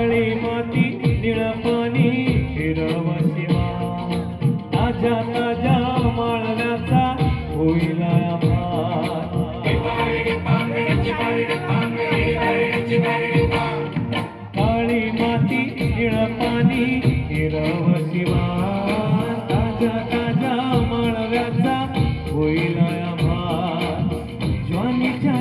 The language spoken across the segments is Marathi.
काळी माती निळ पाणी हिरव शिवा ताज्या ताज्या माळण्याचा होईल काळी माती निळ पाणी हिरव शिवा ताज्या ताज्या माळव्याचा होईल ज्वानीच्या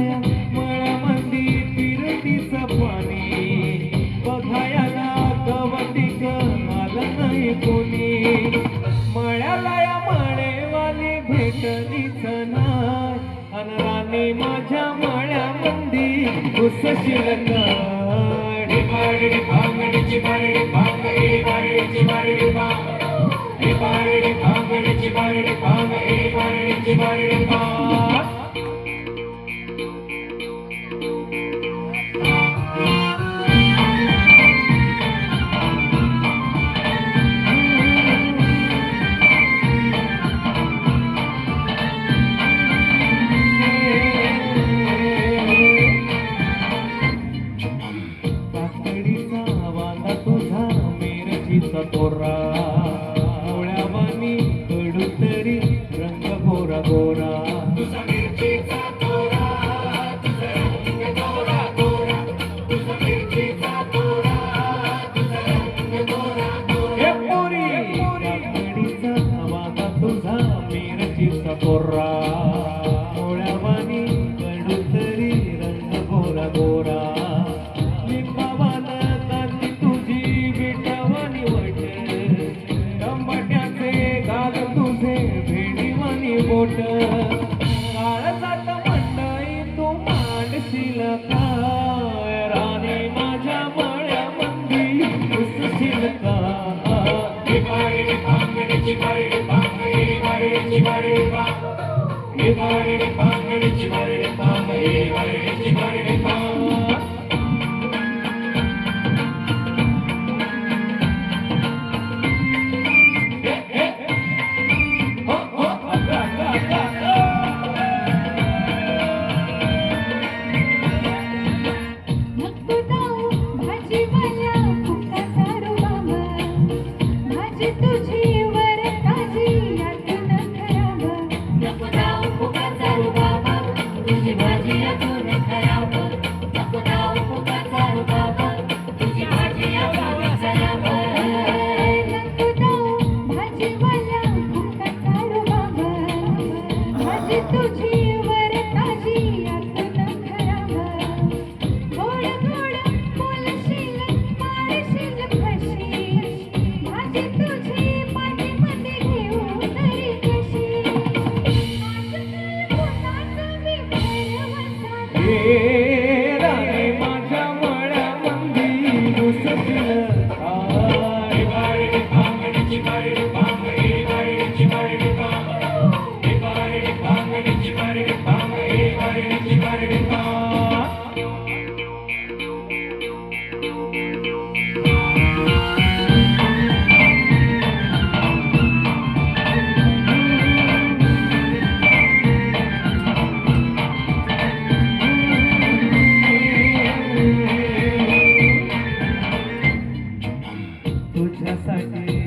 मळ्यामध्ये फिरतीच पाणी बघायला गवटिक आलं नाही कोणी मळ्याला या मळेवाली भेटलीच नाही अन राणी माझ्या मळ्यामध्ये घुसशील तोरा डोळ्यावानी कडू तरी रंग गोरा गोरा तुझा मिरचीचा तोरा डोळ्यावानी कडू तरी रंग गोरा गोरा बोट काळजात मंडई तू मांडशील काय राणी माझ्या मळ्यामध्ये घुसशील का Bye.